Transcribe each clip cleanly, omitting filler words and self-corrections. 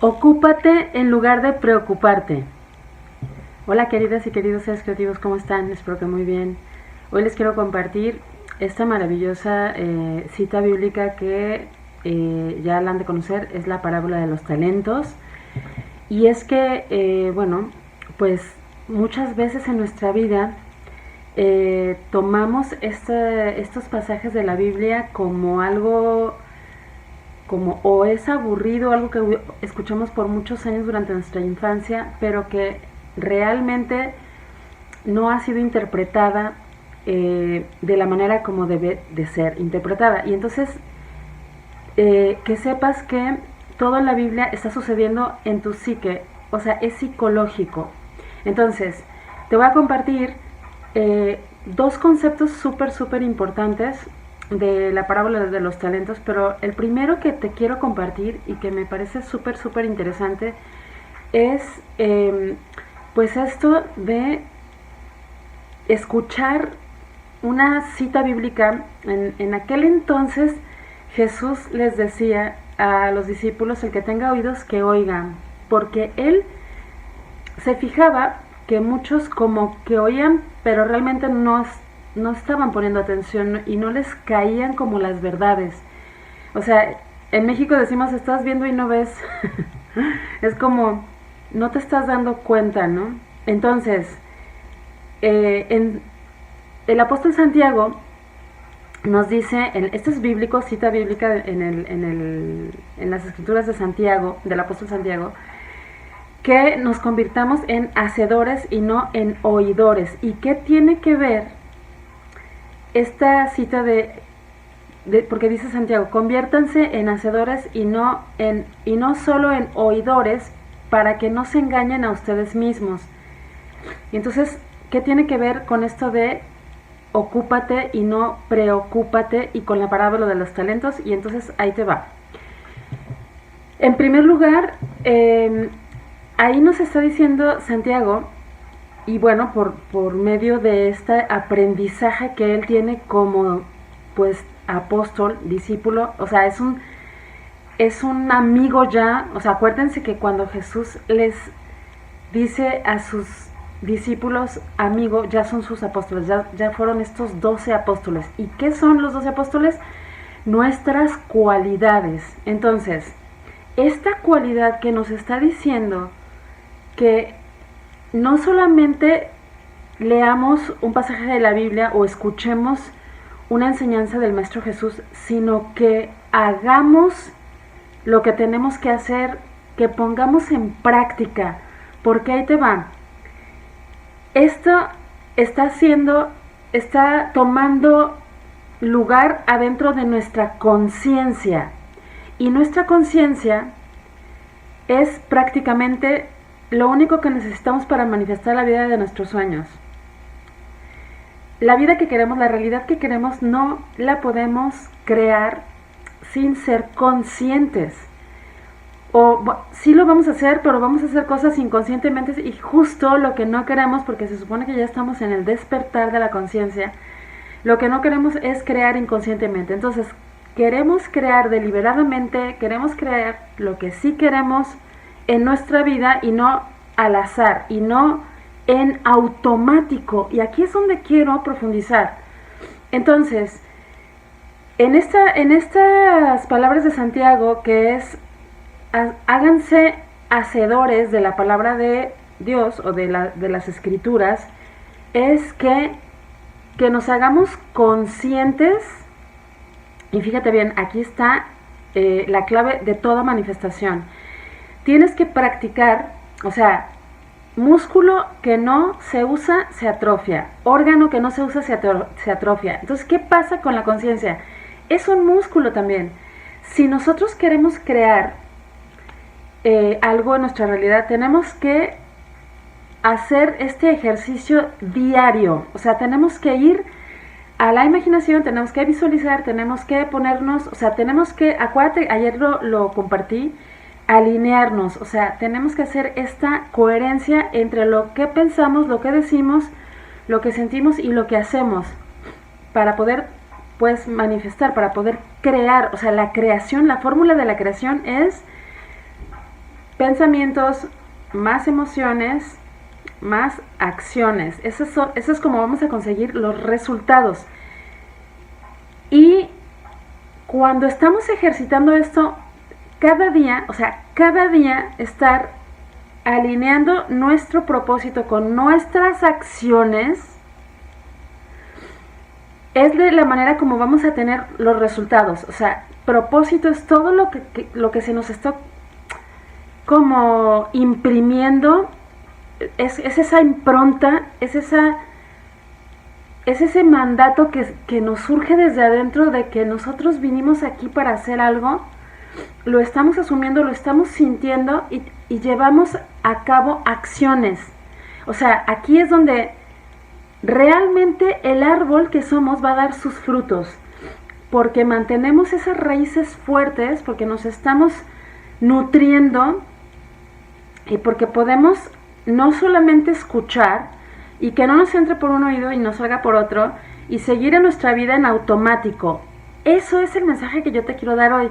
Ocúpate en lugar de preocuparte. Hola queridas y queridos seres creativos, ¿cómo están? Espero que muy bien. Hoy les quiero compartir esta maravillosa cita bíblica que ya la han de conocer, es la parábola de los talentos. Y es que, pues muchas veces en nuestra vida tomamos estos pasajes de la Biblia como algo como o es aburrido, algo que escuchamos por muchos años durante nuestra infancia, pero que realmente no ha sido interpretada de la manera como debe de ser interpretada. Y entonces, que sepas que todo en la Biblia está sucediendo en tu psique, o sea, es psicológico. Entonces, te voy a compartir dos conceptos súper importantes de la parábola de los talentos, pero el primero que te quiero compartir y que me parece súper interesante es pues esto de escuchar una cita bíblica. En aquel entonces Jesús les decía a los discípulos: el que tenga oídos que oigan, porque él se fijaba que muchos como que oían, pero realmente no estaban poniendo atención y no les caían como las verdades. O sea, en México decimos estás viendo y no ves. Es como no te estás dando cuenta, ¿no? Entonces, el apóstol Santiago nos dice, esto es bíblico, cita bíblica en las escrituras de Santiago, del apóstol Santiago, que nos convirtamos en hacedores y no en oidores. ¿Y qué tiene que ver esta cita porque dice Santiago: conviértanse en hacedores y no solo en oidores, para que no se engañen a ustedes mismos? Y entonces, ¿qué tiene que ver con esto de ocúpate y no preocúpate, y con la parábola de los talentos? Y entonces ahí te va. En primer lugar, ahí nos está diciendo Santiago, y bueno, por medio de este aprendizaje que él tiene como pues apóstol, discípulo, o sea, es un amigo ya. O sea, acuérdense que cuando Jesús les dice a sus discípulos amigo, ya son sus apóstoles, ya fueron estos 12 apóstoles. ¿Y qué son los 12 apóstoles? Nuestras cualidades. Entonces, esta cualidad que nos está diciendo que no solamente leamos un pasaje de la Biblia o escuchemos una enseñanza del Maestro Jesús, sino que hagamos lo que tenemos que hacer, que pongamos en práctica. Porque ahí te va. Esto está tomando lugar adentro de nuestra conciencia. Y nuestra conciencia es prácticamente lo único que necesitamos para manifestar la vida de nuestros sueños. La vida que queremos, la realidad que queremos, no la podemos crear sin ser conscientes. Sí lo vamos a hacer, pero vamos a hacer cosas inconscientemente, y justo lo que no queremos, porque se supone que ya estamos en el despertar de la conciencia, lo que no queremos es crear inconscientemente. Entonces, queremos crear deliberadamente, queremos crear lo que sí queremos en nuestra vida, y no al azar, y no en automático. Y aquí es donde quiero profundizar. Entonces, en estas palabras de Santiago, que es: háganse hacedores de la palabra de Dios o de las escrituras, es que nos hagamos conscientes. Y fíjate bien, aquí está la clave de toda manifestación. Tienes que practicar, o sea, músculo que no se usa se atrofia, órgano que no se usa se atrofia. Entonces, ¿qué pasa con la conciencia? Es un músculo también. Si nosotros queremos crear algo en nuestra realidad, tenemos que hacer este ejercicio diario. O sea, tenemos que ir a la imaginación, tenemos que visualizar, tenemos que ponernos, o sea, tenemos que, acuérdate, ayer lo compartí, alinearnos. O sea, tenemos que hacer esta coherencia entre lo que pensamos, lo que decimos, lo que sentimos y lo que hacemos, para poder pues manifestar, para poder crear. O sea, la creación, la fórmula de la creación es pensamientos, más emociones, más acciones. Eso es como vamos a conseguir los resultados. Y cuando estamos ejercitando esto, cada día estar alineando nuestro propósito con nuestras acciones, es de la manera como vamos a tener los resultados. O sea, propósito es todo lo que se nos está como imprimiendo, es esa impronta, es ese mandato que nos surge desde adentro de que nosotros vinimos aquí para hacer algo, lo estamos asumiendo, lo estamos sintiendo y llevamos a cabo acciones. O sea, aquí es donde realmente el árbol que somos va a dar sus frutos, porque mantenemos esas raíces fuertes, porque nos estamos nutriendo y porque podemos no solamente escuchar y que no nos entre por un oído y nos salga por otro y seguir en nuestra vida en automático. Eso es el mensaje que yo te quiero dar hoy.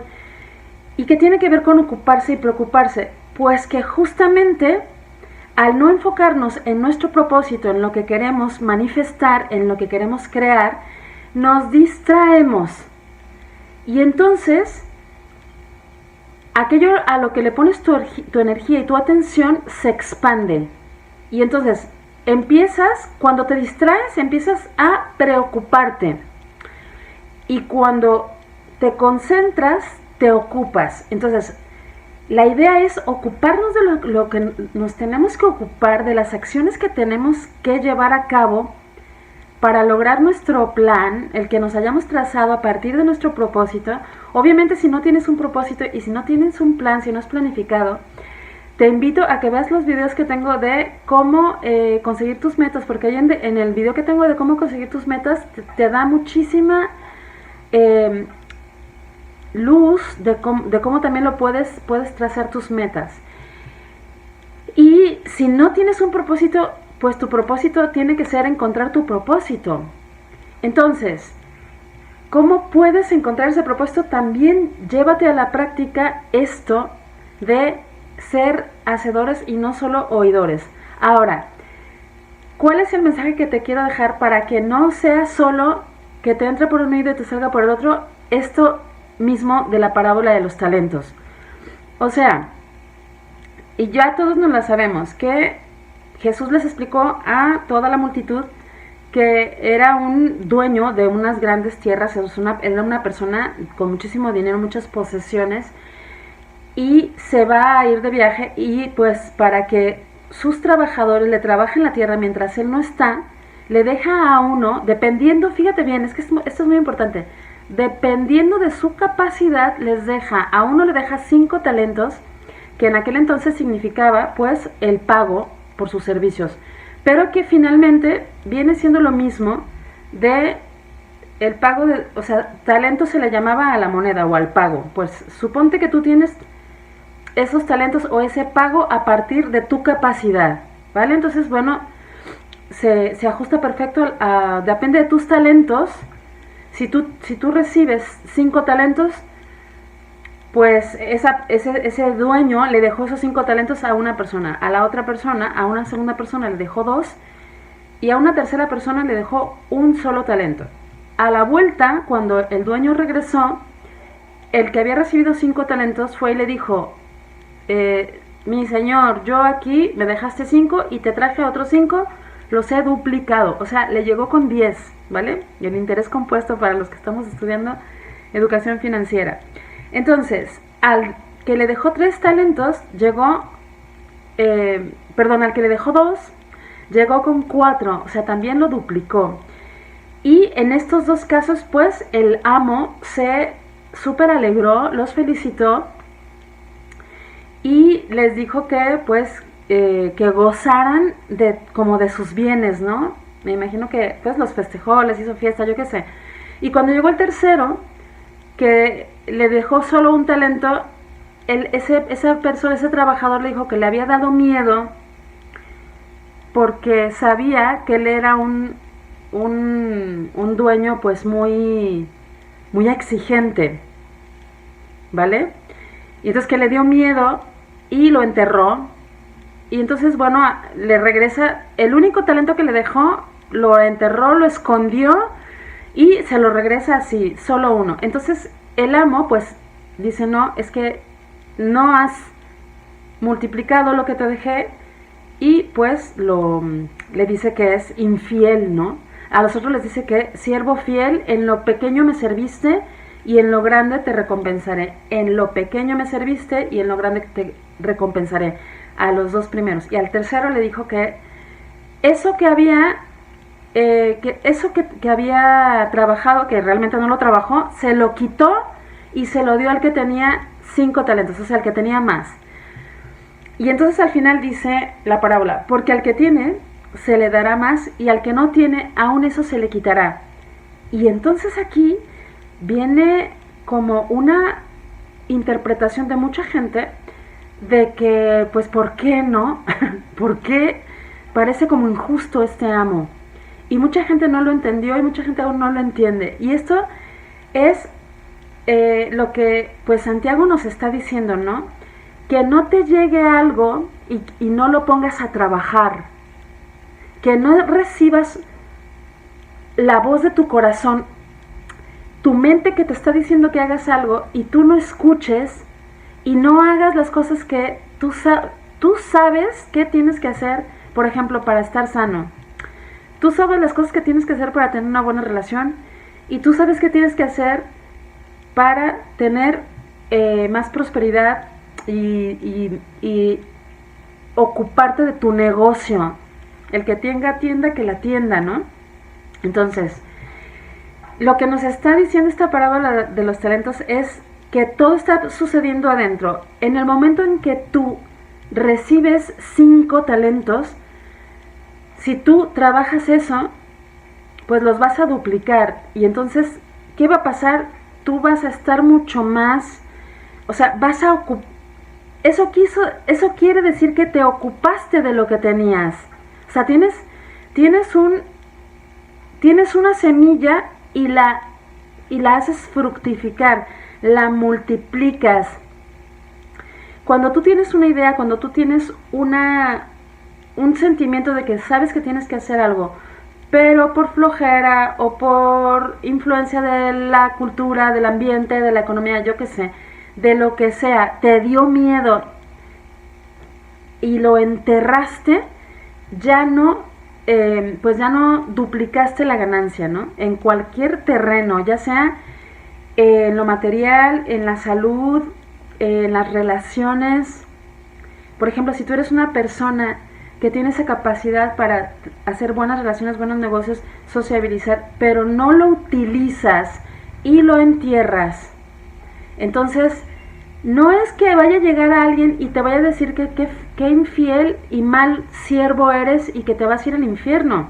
¿Y qué tiene que ver con ocuparse y preocuparse? Pues que justamente al no enfocarnos en nuestro propósito, en lo que queremos manifestar, en lo que queremos crear, nos distraemos. Y entonces, aquello a lo que le pones tu energía y tu atención se expande. Y entonces, cuando te distraes, empiezas a preocuparte. Y cuando te concentras, te ocupas. Entonces, la idea es ocuparnos de lo que nos tenemos que ocupar, de las acciones que tenemos que llevar a cabo para lograr nuestro plan, el que nos hayamos trazado a partir de nuestro propósito. Obviamente, si no tienes un propósito y si no tienes un plan, si no es planificado, te invito a que veas los videos que tengo de cómo conseguir tus metas, porque ahí en el video que tengo de cómo conseguir tus metas te da muchísima luz de cómo también lo puedes trazar tus metas. Y si no tienes un propósito, pues tu propósito tiene que ser encontrar tu propósito. Entonces, ¿cómo puedes encontrar ese propósito? También llévate a la práctica esto de ser hacedores y no solo oidores. Ahora, ¿cuál es el mensaje que te quiero dejar para que no sea solo que te entre por un oído y te salga por el otro? Esto mismo de la parábola de los talentos. O sea, y ya todos nos la sabemos, que Jesús les explicó a toda la multitud que era un dueño de unas grandes tierras, era una persona con muchísimo dinero, muchas posesiones, y se va a ir de viaje y pues para que sus trabajadores le trabajen la tierra mientras él no está, le deja a uno, dependiendo, fíjate bien, es que esto es muy importante, dependiendo de su capacidad, a uno le deja 5 talentos, que en aquel entonces significaba pues el pago por sus servicios, pero que finalmente viene siendo lo mismo de el pago o sea, talento se le llamaba a la moneda o al pago. Pues suponte que tú tienes esos talentos o ese pago a partir de tu capacidad, ¿vale? Entonces, bueno, se ajusta perfecto, depende de tus talentos. Si tú recibes 5 talentos, pues ese dueño le dejó esos 5 talentos a una persona, a la otra persona, a una segunda persona le dejó 2 y a una tercera persona le dejó un solo talento. A la vuelta, cuando el dueño regresó, el que había recibido 5 talentos fue y le dijo, mi señor, yo aquí me dejaste 5 y te traje otros 5, los he duplicado. O sea, le llegó con 10, ¿vale? Y el interés compuesto para los que estamos estudiando educación financiera. Entonces, al que le dejó 3 talentos, al que le dejó 2, llegó con 4, o sea, también lo duplicó. Y en estos 2 casos, pues, el amo se súper alegró, los felicitó y les dijo que, pues, que gozaran como de sus bienes, ¿no? Me imagino que, pues, los festejó, les hizo fiesta, yo qué sé. Y cuando llegó el tercero, que le dejó solo un talento, ese trabajador le dijo que le había dado miedo porque sabía que él era un dueño pues muy, muy exigente, ¿vale? Y entonces que le dio miedo y lo enterró. Y entonces, bueno, le regresa el único talento que le dejó, lo enterró, lo escondió y se lo regresa así, solo uno. Entonces el amo pues dice, no, es que no has multiplicado lo que te dejé, y pues le dice que es infiel, ¿no? A los otros les dice que siervo fiel, en lo pequeño me serviste y en lo grande te recompensaré. En lo pequeño me serviste y en lo grande te recompensaré. A los dos primeros. Y al tercero le dijo que eso que había que había trabajado, que realmente no lo trabajó, se lo quitó y se lo dio al que tenía 5 talentos, o sea, al que tenía más. Y entonces al final dice la parábola, porque al que tiene se le dará más y al que no tiene aún eso se le quitará. Y entonces aquí viene como una interpretación de mucha gente de que, pues, ¿por qué no? ¿Por qué parece como injusto este amo? Y mucha gente no lo entendió y mucha gente aún no lo entiende. Y esto es lo que, pues, Santiago nos está diciendo, ¿no? Que no te llegue algo y no lo pongas a trabajar. Que no recibas la voz de tu corazón, tu mente que te está diciendo que hagas algo y tú no escuches y no hagas las cosas que tú sabes que tienes que hacer, por ejemplo, para estar sano. Tú sabes las cosas que tienes que hacer para tener una buena relación y tú sabes qué tienes que hacer para tener más prosperidad y ocuparte de tu negocio. El que tenga tienda, que la tienda, ¿no? Entonces, lo que nos está diciendo esta parábola de los talentos es que todo está sucediendo adentro. En el momento en que tú recibes 5 talentos, si tú trabajas eso, pues los vas a duplicar. Y entonces, ¿qué va a pasar? Tú vas a estar mucho más, o sea, vas a ocupar. Eso quiere decir que te ocupaste de lo que tenías. O sea, tienes una semilla y la haces fructificar, la multiplicas. Cuando tú tienes una idea, cuando tú tienes un sentimiento de que sabes que tienes que hacer algo, pero por flojera o por influencia de la cultura, del ambiente, de la economía, yo qué sé, de lo que sea, te dio miedo y lo enterraste, ya no duplicaste la ganancia, ¿no? En cualquier terreno, ya sea en lo material, en la salud, en las relaciones. Por ejemplo, si tú eres una persona que tiene esa capacidad para hacer buenas relaciones, buenos negocios, sociabilizar, pero no lo utilizas y lo entierras, entonces no es que vaya a llegar a alguien y te vaya a decir que infiel y mal siervo eres y que te vas a ir al infierno.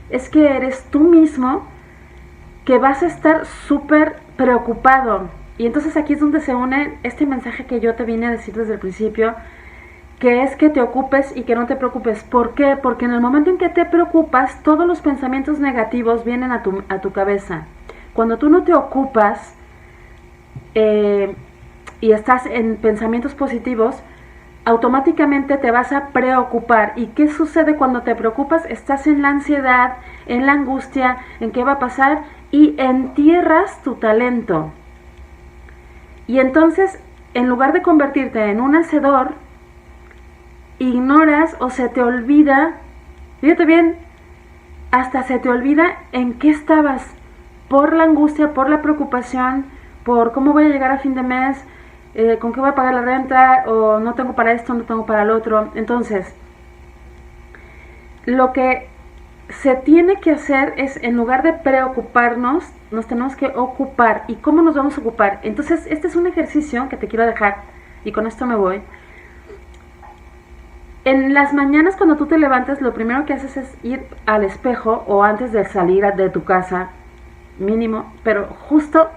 Es que eres tú mismo que vas a estar súper preocupado. Y entonces aquí es donde se une este mensaje que yo te vine a decir desde el principio, que es que te ocupes y que no te preocupes. ¿Por qué? Porque en el momento en que te preocupas, todos los pensamientos negativos vienen a tu cabeza. Cuando tú no te ocupas y estás en pensamientos positivos, automáticamente te vas a preocupar. ¿Y qué sucede cuando te preocupas? Estás en la ansiedad, en la angustia, en qué va a pasar, y entierras tu talento. Y entonces, en lugar de convertirte en un hacedor, ignoras o se te olvida, fíjate bien, hasta se te olvida en qué estabas, por la angustia, por la preocupación, por cómo voy a llegar a fin de mes, con qué voy a pagar la renta, o no tengo para esto, no tengo para lo otro. Entonces, lo que se tiene que hacer es, en lugar de preocuparnos, nos tenemos que ocupar. ¿Y cómo nos vamos a ocupar? Entonces, este es un ejercicio que te quiero dejar, y con esto me voy. En las mañanas, cuando tú te levantas, lo primero que haces es ir al espejo, o antes de salir de tu casa, mínimo, pero justo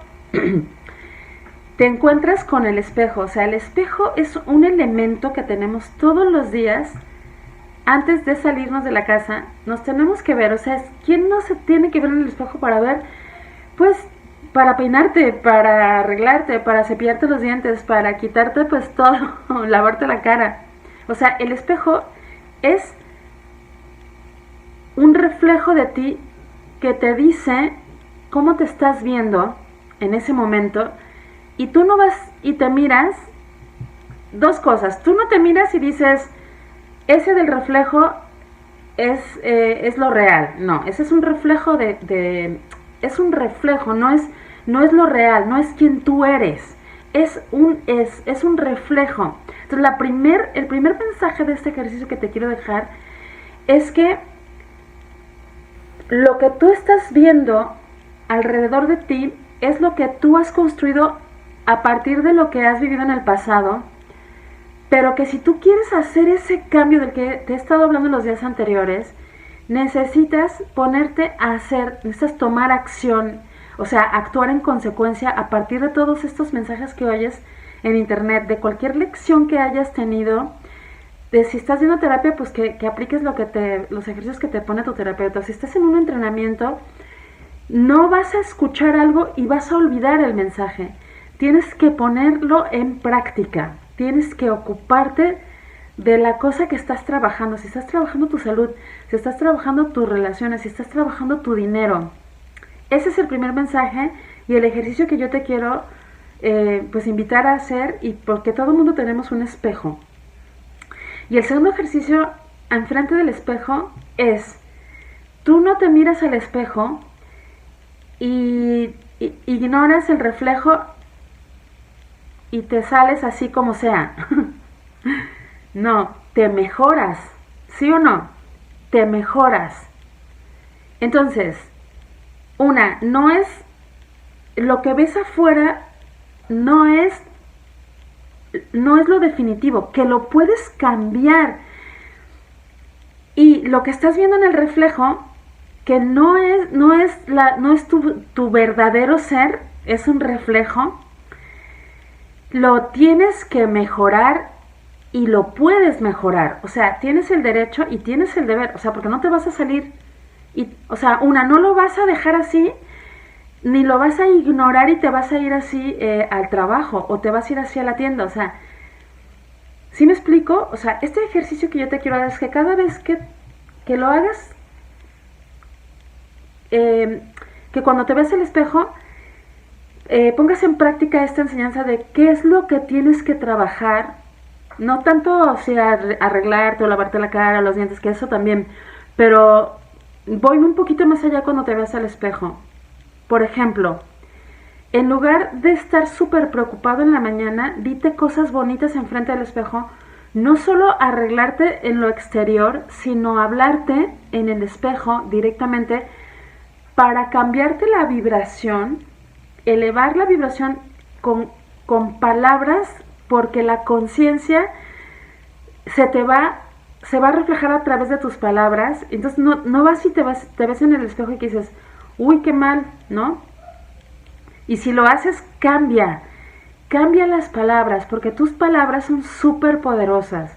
te encuentras con el espejo. O sea, el espejo es un elemento que tenemos todos los días. Antes de salirnos de la casa, nos tenemos que ver. O sea, ¿quién no se tiene que ver en el espejo para ver, pues, para peinarte, para arreglarte, para cepillarte los dientes, para quitarte pues todo, lavarte la cara. O sea, el espejo es un reflejo de ti que te dice cómo te estás viendo en ese momento, y tú no vas y te miras. Dos cosas: tú no te miras y dices, ese del reflejo es lo real. No, ese es un reflejo es un reflejo, no es lo real, no es quien tú eres. Es un reflejo. Entonces el primer mensaje de este ejercicio que te quiero dejar es que lo que tú estás viendo alrededor de ti es lo que tú has construido a partir de lo que has vivido en el pasado, pero que si tú quieres hacer ese cambio del que te he estado hablando en los días anteriores, necesitas ponerte a hacer, necesitas tomar acción, o sea, actuar en consecuencia a partir de todos estos mensajes que oyes en internet, de cualquier lección que hayas tenido, de si estás viendo terapia, pues que apliques los ejercicios que te pone tu terapeuta. Si estás en un entrenamiento, no vas a escuchar algo y vas a olvidar el mensaje. Tienes que ponerlo en práctica. Tienes que ocuparte de la cosa que estás trabajando. Si estás trabajando tu salud, si estás trabajando tus relaciones, si estás trabajando tu dinero. Ese es el primer mensaje y el ejercicio que yo te quiero pues invitar a hacer, y porque todo el mundo tenemos un espejo. Y el segundo ejercicio enfrente del espejo es: tú no te miras al espejo y ignoras el reflejo y te sales así como sea. No, te mejoras, ¿sí o no? Te mejoras. Entonces, no es lo que ves afuera, no es lo definitivo, que lo puedes cambiar. Y lo que estás viendo en el reflejo, que no es tu verdadero ser, es un reflejo, lo tienes que mejorar y lo puedes mejorar. O sea, tienes el derecho y tienes el deber, o sea, porque no te vas a salir no lo vas a dejar así, ni lo vas a ignorar y te vas a ir así al trabajo, o te vas a ir así a la tienda. O sea, ¿sí me explico? O sea, este ejercicio que yo te quiero dar es que cada vez que lo hagas, que cuando te ves al espejo, pongas en práctica esta enseñanza de qué es lo que tienes que trabajar. No tanto, o sea, arreglarte o lavarte la cara, los dientes, que eso también, pero voy un poquito más allá cuando te ves al espejo. Por ejemplo, en lugar de estar súper preocupado en la mañana, dite cosas bonitas enfrente del espejo. No solo arreglarte en lo exterior, sino hablarte en el espejo directamente para cambiarte la vibración, elevar la vibración con palabras, porque la conciencia se va a reflejar a través de tus palabras. Entonces no vas y te ves en el espejo y que dices, uy, qué mal, ¿no? Y si lo haces, cambia las palabras, porque tus palabras son súper poderosas.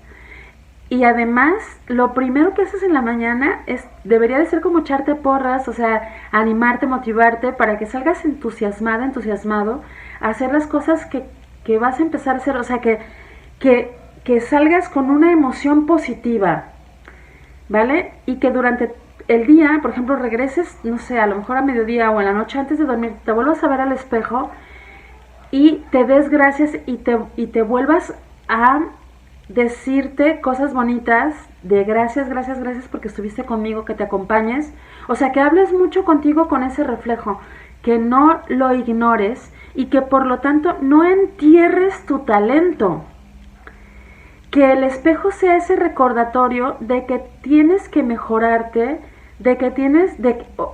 Y además, lo primero que haces en la mañana debería de ser como echarte porras, o sea, animarte, motivarte, para que salgas entusiasmada, entusiasmado, a hacer las cosas que vas a empezar a hacer. O sea, que salgas con una emoción positiva, ¿vale? Y que durante el día, por ejemplo, regreses, no sé, a lo mejor a mediodía o en la noche antes de dormir, te vuelvas a ver al espejo y te des gracias y te vuelvas a decirte cosas bonitas de gracias porque estuviste conmigo, que te acompañes. O sea, que hables mucho contigo con ese reflejo, que no lo ignores y que por lo tanto no entierres tu talento. Que el espejo sea ese recordatorio de que tienes que mejorarte,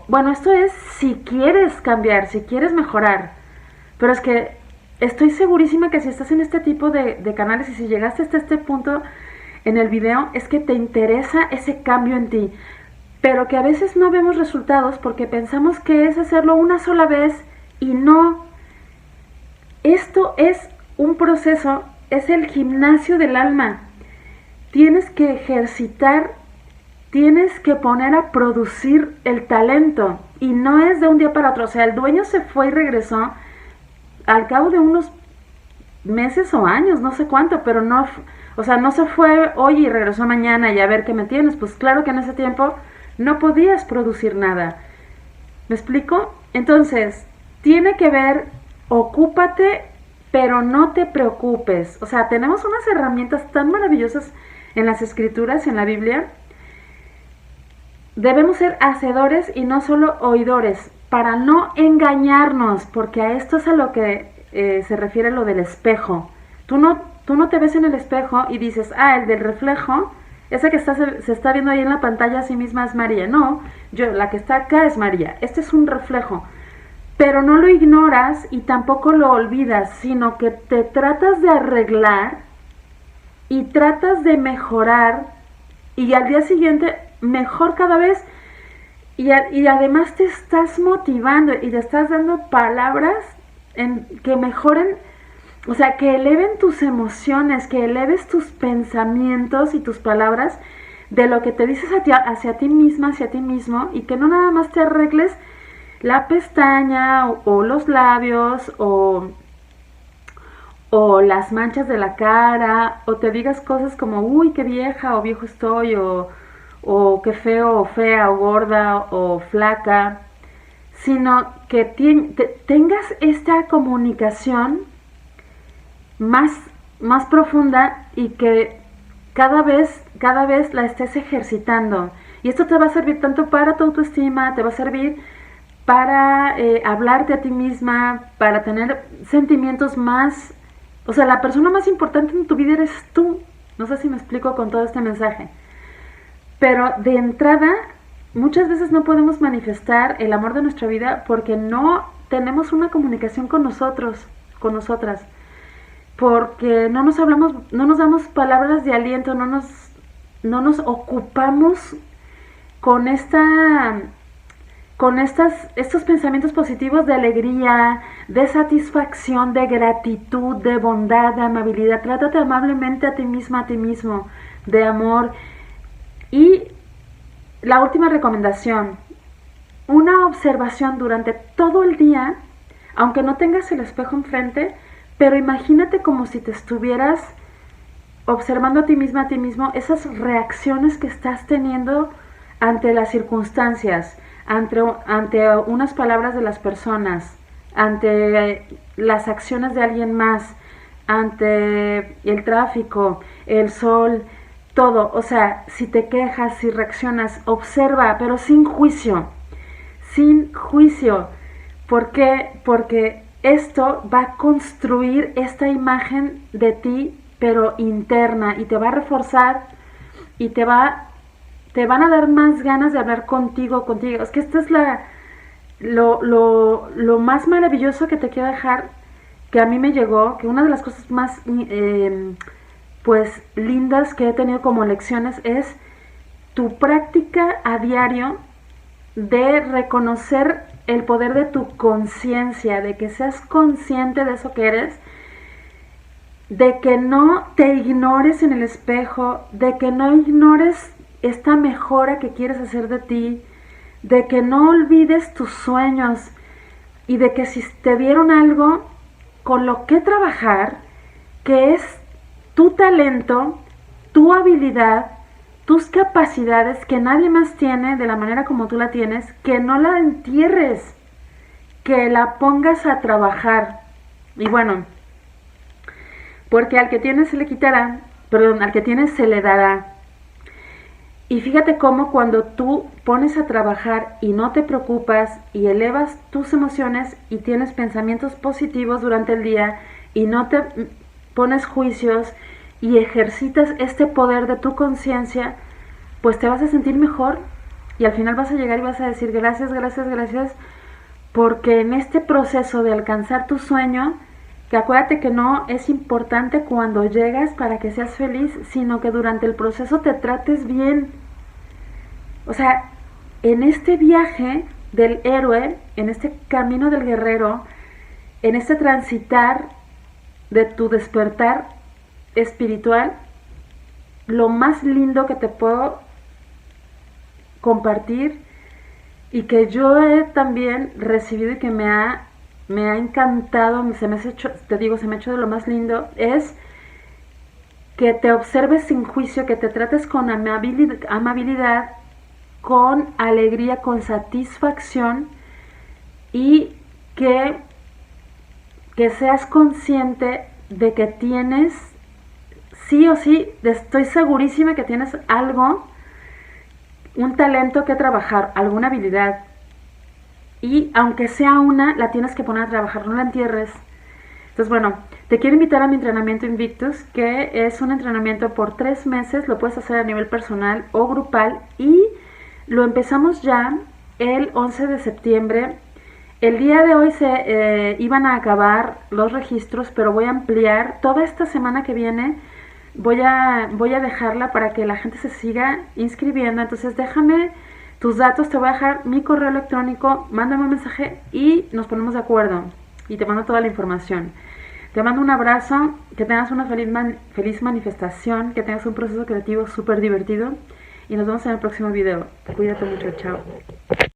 bueno, esto es si quieres cambiar, si quieres mejorar. Pero es que estoy segurísima que si estás en este tipo de canales y si llegaste hasta este punto en el video, es que te interesa ese cambio en ti. Pero que a veces no vemos resultados porque pensamos que es hacerlo una sola vez, y no. Esto es un proceso, es el gimnasio del alma. Tienes que ejercitar, tienes que poner a producir el talento. y no es de un día para otro. O sea, el dueño se fue y regresó al cabo de unos meses o años, no sé cuánto, pero no, o sea, no se fue hoy y regresó mañana y a ver qué me tienes. Pues claro que en ese tiempo no podías producir nada. ¿Me explico? Entonces, tiene que ver, ocúpate, pero no te preocupes. O sea, tenemos unas herramientas tan maravillosas en las escrituras, en la Biblia. Debemos ser hacedores y no solo oidores, para no engañarnos, porque a esto es a lo que se refiere lo del espejo. Tú no te ves en el espejo y dices, el del reflejo, esa que se está viendo ahí en la pantalla a sí misma es María. No, la que está acá es María. Este es un reflejo. Pero no lo ignoras y tampoco lo olvidas, sino que te tratas de arreglar y tratas de mejorar, y al día siguiente mejor cada vez, y además te estás motivando y te estás dando palabras que mejoren, o sea, que eleven tus emociones, que eleves tus pensamientos y tus palabras de lo que te dices hacia ti misma, hacia ti mismo, y que no nada más te arregles la pestaña o los labios o las manchas de la cara, o te digas cosas como, uy, qué vieja o viejo estoy, o qué feo o fea o gorda o flaca, sino que tengas esta comunicación más profunda y que cada vez la estés ejercitando. Y esto te va a servir tanto para tu autoestima, te va a servir para hablarte a ti misma, para tener sentimientos más. O sea, la persona más importante en tu vida eres tú. No sé si me explico con todo este mensaje. Pero de entrada, muchas veces no podemos manifestar el amor de nuestra vida porque no tenemos una comunicación con nosotros, con nosotras. Porque no nos hablamos, no nos damos palabras de aliento, no nos ocupamos con estos pensamientos positivos de alegría, de satisfacción, de gratitud, de bondad, de amabilidad. Trátate amablemente a ti misma, a ti mismo, de amor. Y la última recomendación, una observación durante todo el día, aunque no tengas el espejo enfrente, pero imagínate como si te estuvieras observando a ti misma, a ti mismo, esas reacciones que estás teniendo ante las circunstancias, ante unas palabras de las personas, ante las acciones de alguien más, ante el tráfico, el sol, todo. O sea, si te quejas, si reaccionas, observa, pero sin juicio. Sin juicio. ¿Por qué? Porque esto va a construir esta imagen de ti, pero interna, y te va a reforzar y te van a dar más ganas de hablar contigo. Es que esto es lo más maravilloso que te quiero dejar, que a mí me llegó, que una de las cosas más pues lindas que he tenido como lecciones es tu práctica a diario de reconocer el poder de tu conciencia, de que seas consciente de eso que eres, de que no te ignores en el espejo, de que no ignores esta mejora que quieres hacer de ti, de que no olvides tus sueños, y de que si te dieron algo con lo que trabajar, que es tu talento, tu habilidad, tus capacidades que nadie más tiene de la manera como tú la tienes, que no la entierres, que la pongas a trabajar. Y bueno, porque al que tiene se le quitará, al que tiene se le dará. Y fíjate cómo cuando tú pones a trabajar y no te preocupas y elevas tus emociones y tienes pensamientos positivos durante el día y no te pones juicios y ejercitas este poder de tu conciencia, pues te vas a sentir mejor y al final vas a llegar y vas a decir gracias, gracias, gracias, porque en este proceso de alcanzar tu sueño, que acuérdate que no es importante cuando llegas para que seas feliz, sino que durante el proceso te trates bien. O sea, en este viaje del héroe, en este camino del guerrero, en este transitar de tu despertar espiritual, lo más lindo que te puedo compartir y que yo he también recibido y que me ha encantado, se me ha hecho, te digo, se me ha hecho de lo más lindo, es que te observes sin juicio, que te trates con amabilidad, con alegría, con satisfacción, y que seas consciente de que tienes, sí o sí, estoy segurísima que tienes algo, un talento que trabajar, alguna habilidad. Y aunque sea una, la tienes que poner a trabajar, no la entierres. Entonces, bueno, te quiero invitar a mi entrenamiento Invictus, que es un entrenamiento por 3 meses, lo puedes hacer a nivel personal o grupal, y lo empezamos ya el 11 de septiembre. El día de hoy se iban a acabar los registros, pero voy a ampliar toda esta semana que viene. Voy a dejarla para que la gente se siga inscribiendo. Entonces déjame tus datos, te voy a dejar mi correo electrónico, mándame un mensaje y nos ponemos de acuerdo. Y te mando toda la información. Te mando un abrazo, que tengas una feliz manifestación, que tengas un proceso creativo súper divertido. Y nos vemos en el próximo video. Cuídate mucho, chao.